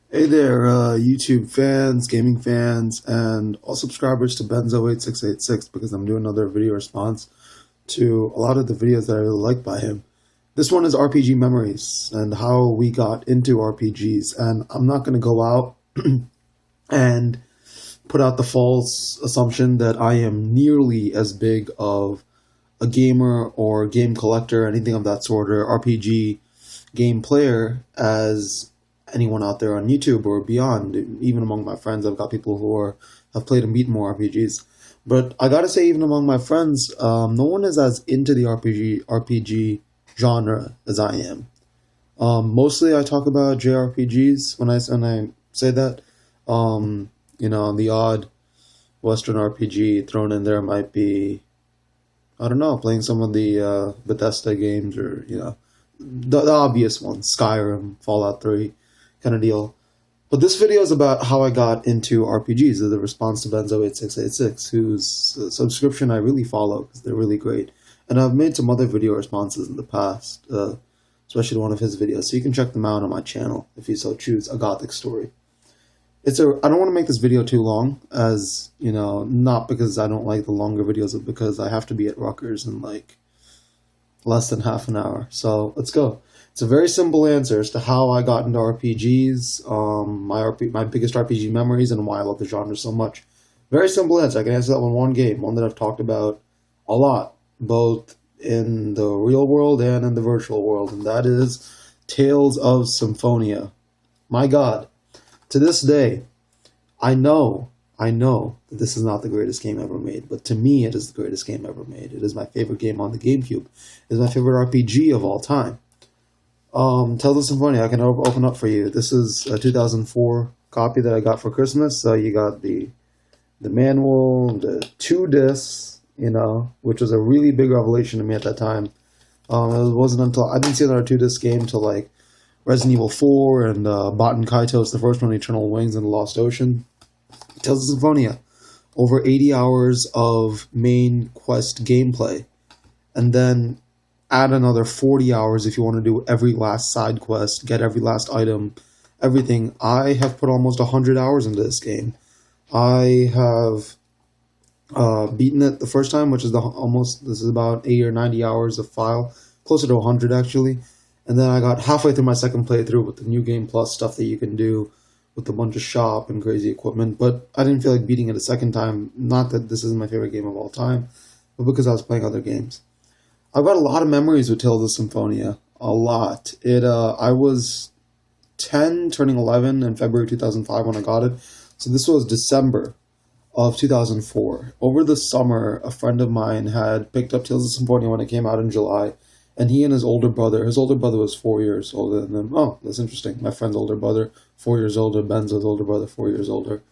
Hey there, YouTube fans, gaming fans, and all subscribers to benzo8686 because I'm doing another video response to a lot of the videos that I really like by him. This one is RPG memories and how we got into RPGs, and I'm not going to go out and put out the false assumption that I am nearly as big of a gamer or game collector, anything of that sort, or RPG game player as anyone out there on YouTube or beyond. Even among my friends, I've got people who have played and beaten more RPGs. But I gotta say, even among my friends, no one is as into the RPG genre as I am. Mostly, I talk about JRPGs when I say that. The odd Western RPG thrown in there might be, I don't know, playing some of the Bethesda games, or the obvious ones, Skyrim, Fallout 3 kind of deal. But this video is about how I got into RPGs, the response to benzo8686, whose subscription I really follow because they're really great. And I've made some other video responses in the past, especially one of his videos, so you can check them out on my channel if you so choose, A Gothic Story. I don't want to make this video too long, as, not because I don't like the longer videos, but because I have to be at Rutgers in like less than half an hour. So let's go. It's a very simple answer as to how I got into RPGs, my biggest RPG memories, and why I love the genre so much. Very simple answer. I can answer that with one game, one that I've talked about a lot, both in the real world and in the virtual world, and that is Tales of Symphonia. My God, to this day, I know that this is not the greatest game ever made, but to me it is the greatest game ever made. It is my favorite game on the GameCube. It is my favorite RPG of all time. Tales of Symphonia, I can open up for you. This is a 2004 copy that I got for Christmas. So you got the manual, the 2 discs, which was a really big revelation to me at that time. It wasn't until I didn't see another 2 disc game till like Resident Evil 4 and Baten Kaitos, the first one, Eternal Wings and the Lost Ocean. Tales of Symphonia, over 80 hours of main quest gameplay, and then add another 40 hours if you want to do every last side quest, get every last item, everything. I have put almost 100 hours into this game. I have beaten it the first time, which is this is about 80 or 90 hours of file, closer to 100 actually. And then I got halfway through my second playthrough with the New Game Plus stuff that you can do with a bunch of shop and crazy equipment, but I didn't feel like beating it a second time. Not that this isn't my favorite game of all time, but because I was playing other games. I've got a lot of memories with Tales of Symphonia. A lot. I was 10, turning 11 in February 2005 when I got it. So this was December of 2004. Over the summer, a friend of mine had picked up Tales of Symphonia when it came out in July, and he and his older brother was 4 years older than them. Oh, that's interesting. My friend's older brother, 4 years older. Benzo's older brother, 4 years older.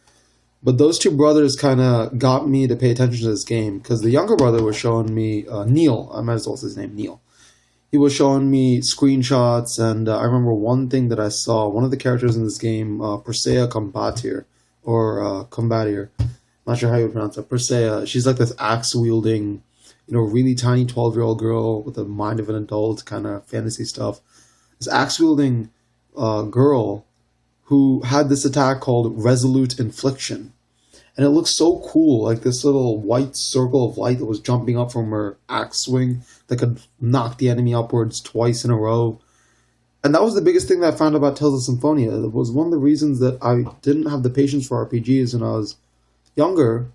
But those two brothers kind of got me to pay attention to this game, because the younger brother was showing me, Neil, I might as well say his name, Neil. He was showing me screenshots, and I remember one thing that I saw, one of the characters in this game, Persea Combatir, or Combatir, I'm not sure how you would pronounce it, Persea. She's like this axe-wielding, really tiny 12-year-old girl with the mind of an adult, kind of fantasy stuff. This axe-wielding girl who had this attack called Resolute Infliction. And it looked so cool, like this little white circle of light that was jumping up from her axe swing that could knock the enemy upwards twice in a row. And that was the biggest thing that I found about Tales of Symphonia. It was one of the reasons that I didn't have the patience for RPGs when I was younger,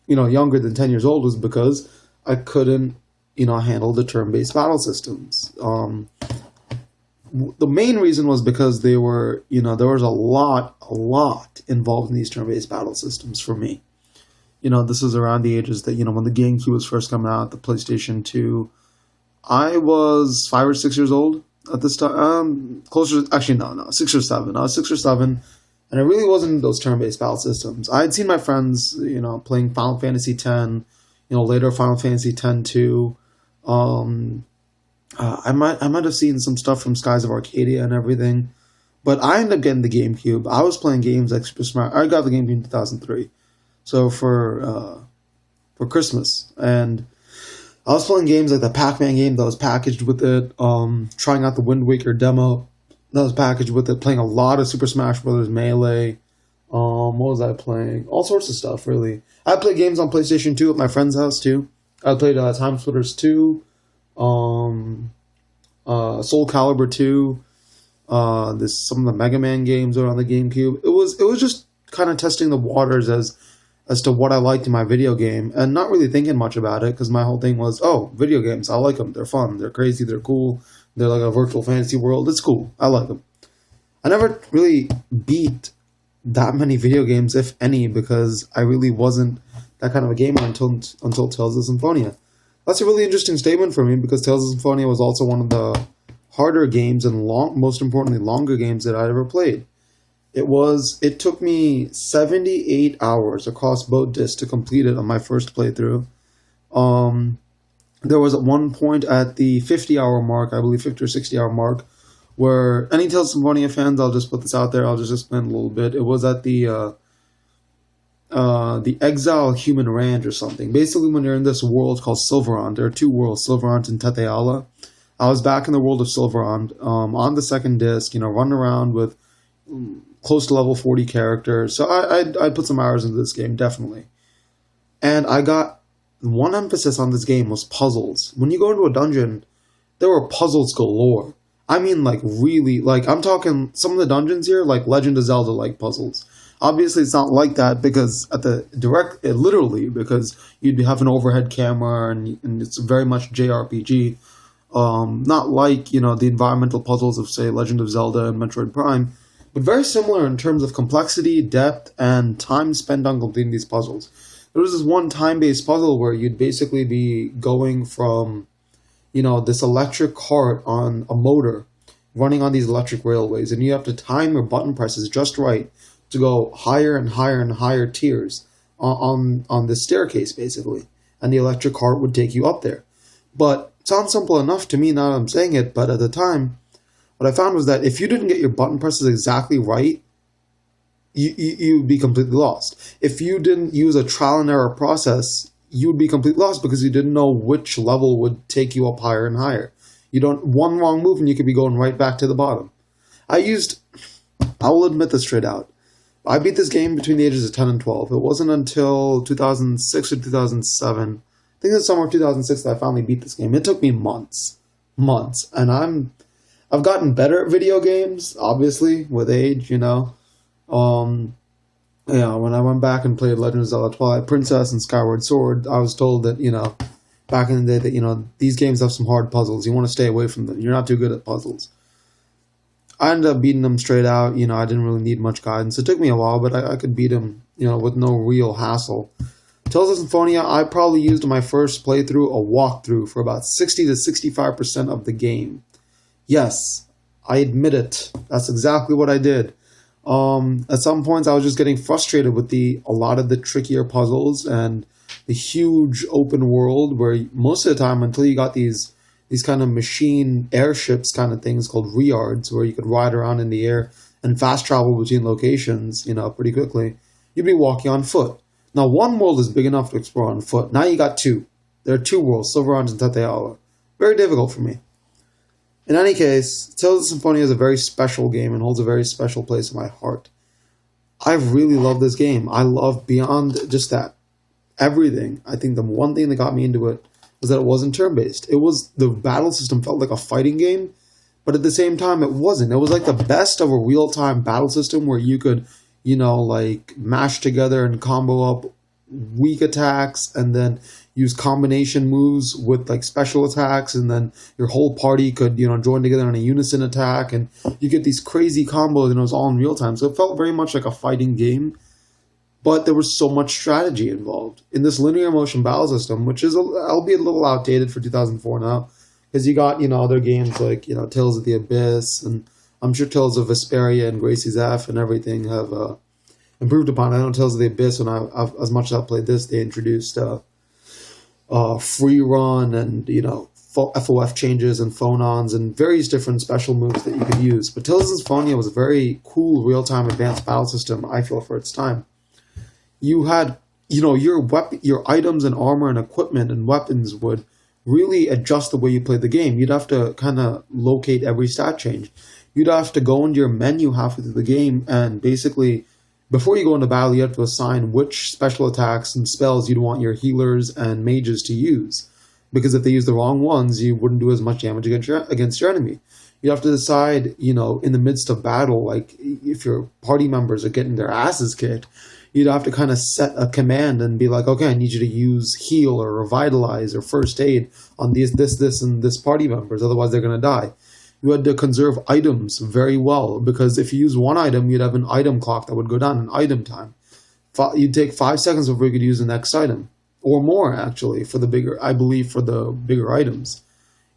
younger than 10 years old, was because I couldn't, handle the turn-based battle systems. The main reason was because there was a lot involved in these turn-based battle systems for me. This is around the ages that, when the GameCube was first coming out, the PlayStation 2. I was 5 or 6 years old at this time. Actually, no, 6 or 7. I was 6 or 7, and I really wasn't into those turn-based battle systems. I had seen my friends, playing Final Fantasy X, later Final Fantasy X-2. I might have seen some stuff from Skies of Arcadia and everything, but I ended up getting the GameCube. I was playing games like Super Smash. I got the GameCube in 2003, so for Christmas, and I was playing games like the Pac-Man game that was packaged with it, trying out the Wind Waker demo, that was packaged with it, playing a lot of Super Smash Brothers Melee. What was I playing? All sorts of stuff, really. I played games on PlayStation 2 at my friend's house, too. I played Time Splitters 2, um, Soul Calibur 2, some of the Mega Man games are on the GameCube. It was just kind of testing the waters as to what I liked in my video game, and not really thinking much about it, because my whole thing was, oh, video games, I like them. They're fun. They're crazy. They're cool. They're like a virtual fantasy world. It's cool. I like them. I never really beat that many video games, if any, because I really wasn't that kind of a gamer until Tales of Symphonia. That's a really interesting statement for me, because Tales of Symphonia was also one of the harder games and most importantly, longer games that I'd ever played. It took me 78 hours across both discs to complete it on my first playthrough. Um, there was at one point at the 50-hour mark, I believe 50 or 60-hour mark, where any Tales of Symphonia fans, I'll just put this out there, I'll just explain a little bit. It was at the Exile Human Ranch or something. Basically, when you're in this world called Silverant, there are two worlds, Silverant and Teteala. I was back in the world of Silverant, on the second disc, running around with close to level 40 characters. So I'd put some hours into this game, definitely. And I got one emphasis on this game was puzzles. When you go into a dungeon, there were puzzles galore. I mean, like, really, like, I'm talking some of the dungeons here, like Legend of Zelda like puzzles. Obviously, it's not like that because literally, because you'd have an overhead camera and it's very much JRPG. Not like, the environmental puzzles of, say, Legend of Zelda and Metroid Prime, but very similar in terms of complexity, depth, and time spent on completing these puzzles. There was this one time-based puzzle where you'd basically be going from, this electric cart on a motor running on these electric railways, and you have to time your button presses just right to go higher and higher and higher tiers on this staircase, basically. And the electric cart would take you up there. But it sounds simple enough to me now that I'm saying it, but at the time, what I found was that if you didn't get your button presses exactly right, you'd be completely lost. If you didn't use a trial and error process, you would be completely lost because you didn't know which level would take you up higher and higher. One wrong move and you could be going right back to the bottom. I will admit this straight out. I beat this game between the ages of 10 and 12. It wasn't until 2006 or 2007. I think it's summer of 2006 that I finally beat this game. It took me months. And I've gotten better at video games, obviously, with age, when I went back and played Legend of Zelda Twilight Princess and Skyward Sword, I was told that, back in the day that, these games have some hard puzzles. You want to stay away from them. You're not too good at puzzles. I ended up beating them straight out. I didn't really need much guidance. It took me a while, but I could beat them, with no real hassle. Tales of Symphonia, I probably used in my first playthrough a walkthrough for about 60 to 65% of the game. Yes, I admit it. That's exactly what I did. At some points, I was just getting frustrated with a lot of the trickier puzzles and the huge open world where most of the time, until you got these kind of machine airships kind of things called Riards, where you could ride around in the air and fast travel between locations, pretty quickly, you'd be walking on foot. Now, one world is big enough to explore on foot. Now you got two. There are two worlds, Silverant and Teteala. Very difficult for me. In any case, Tales of Symphonia is a very special game and holds a very special place in my heart. I really love this game. I love beyond just that, everything. I think the one thing that got me into it was that it wasn't turn-based. The battle system felt like a fighting game, but at the same time, it wasn't. It was like the best of a real-time battle system where you could, mash together and combo up weak attacks and then use combination moves with like special attacks, and then your whole party could join together on a unison attack, and you get these crazy combos, and it was all in real time. So it felt very much like a fighting game, but there was so much strategy involved in this linear motion battle system, which is albeit a little outdated for 2004 now, because you got other games like Tales of the Abyss, and I'm sure Tales of Vesperia and Gracie's F and everything have improved upon. I know Tales of the Abyss, as much as I played this, they introduced free run and FOF changes and phonons and various different special moves that you could use. But Tales of Symphonia was a very cool real-time advanced battle system, I feel, for its time. You had your items and armor and equipment and weapons would really adjust the way you played the game. You'd have to kind of locate every stat change. you'd have to go into your menu halfway through the game and basically, before you go into battle, you have to assign which special attacks and spells you'd want your healers and mages to use. Because if they use the wrong ones, you wouldn't do as much damage against your enemy. You have to decide, in the midst of battle, like if your party members are getting their asses kicked, you'd have to kind of set a command and be like, okay, I need you to use heal or revitalize or first aid on this, and this party members. Otherwise, they're going to die. You had to conserve items very well, because if you use one item, you'd have an item clock that would go down in item time. You'd take 5 seconds before you could use the next item, or more actually, for the bigger items.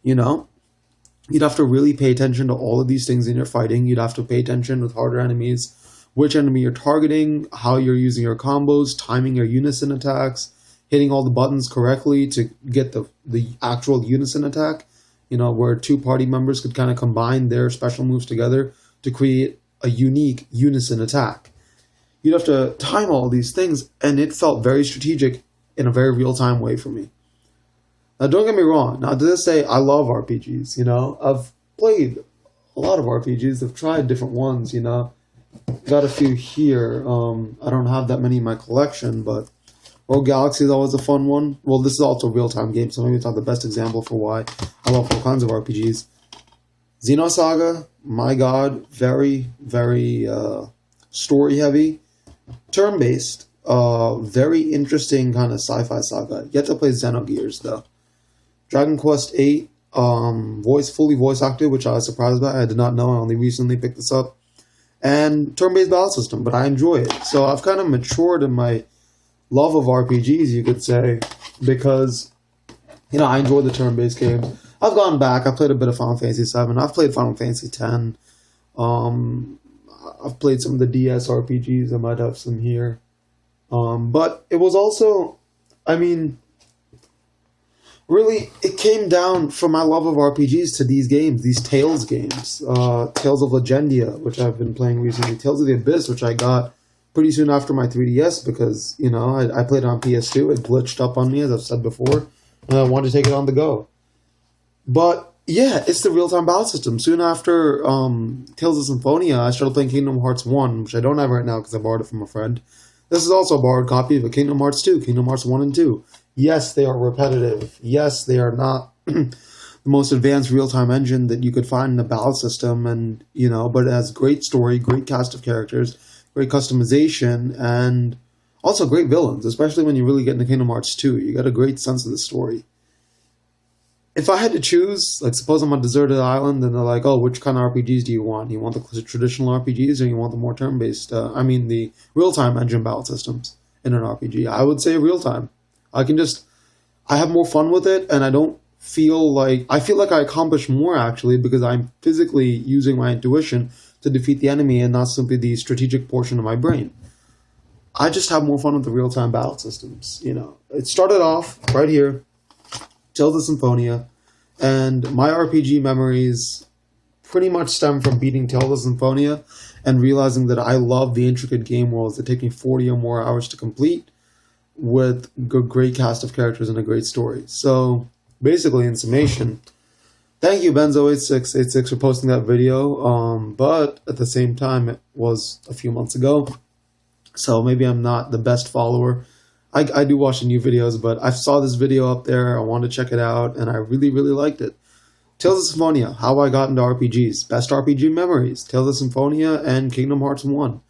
You'd have to really pay attention to all of these things in your fighting. You'd have to pay attention with harder enemies, which enemy you're targeting, how you're using your combos, timing your unison attacks, hitting all the buttons correctly to get the actual unison attack, where 2 party members could kind of combine their special moves together to create a unique unison attack. You'd have to time all these things, and it felt very strategic in a very real-time way for me. Now, don't get me wrong. Now, to this day, I love RPGs, I've played a lot of RPGs. I've tried different ones, Got a few here. I don't have that many in my collection, but Rogue Galaxy is always a fun one. Well, this is also a real-time game, so maybe it's not the best example for why I love all kinds of RPGs. Xenosaga, my god, very, very story-heavy. Turn-based, very interesting kind of sci-fi saga. Yet to play Xenogears, though. Dragon Quest VIII, fully voice acted, which I was surprised by. I did not know. I only recently picked this up. And turn-based battle system, but I enjoy it. So I've kind of matured in my love of RPGs, you could say, because, I enjoy the turn-based games. I've gone back. I played a bit of Final Fantasy VII. I've played Final Fantasy X. I've played some of the DS RPGs. I might have some here. But it was also, really, it came down from my love of RPGs to these games, these Tales games. Tales of Legendia, which I've been playing recently. Tales of the Abyss, which I got pretty soon after my 3DS because, I played it on PS2. It glitched up on me, as I've said before, and I wanted to take it on the go. But, yeah, it's the real-time battle system. Soon after Tales of Symphonia, I started playing Kingdom Hearts 1, which I don't have right now because I borrowed it from a friend. This is also a borrowed copy of Kingdom Hearts 2, Kingdom Hearts 1 and 2. Yes, they are repetitive. Yes, they are not the most advanced real-time engine that you could find in a battle system, and but it has great story, great cast of characters, great customization, and also great villains, especially when you really get into Kingdom Hearts 2. You get a great sense of the story. If I had to choose, like suppose I'm on a deserted island and they're like, oh, which kind of RPGs do you want? Do you want the traditional RPGs or you want the more turn-based, the real-time engine battle systems in an RPG? I would say real-time. I have more fun with it, and I feel like I accomplish more actually because I'm physically using my intuition to defeat the enemy and not simply the strategic portion of my brain. I just have more fun with the real-time battle systems. It started off right here, Tales of Symphonia, and my RPG memories pretty much stem from beating Tales of Symphonia and realizing that I love the intricate game worlds that take me 40 or more hours to complete, with a great cast of characters and a great story. So, basically, in summation, thank you, benzo8686, for posting that video, but at the same time, it was a few months ago, so maybe I'm not the best follower. I do watch the new videos, but I saw this video up there, I wanted to check it out, and I really, really liked it. Tales of Symphonia, how I got into RPGs, best RPG memories, Tales of Symphonia and Kingdom Hearts 1.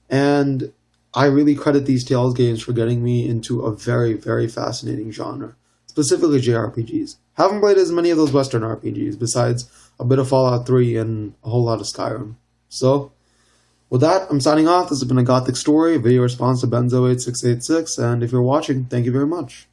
And I really credit these Tales games for getting me into a very, very fascinating genre, specifically JRPGs. Haven't played as many of those Western RPGs, besides a bit of Fallout 3 and a whole lot of Skyrim. So, with that, I'm signing off. This has been a Gothic Story, a video response to benzo8686, and if you're watching, thank you very much.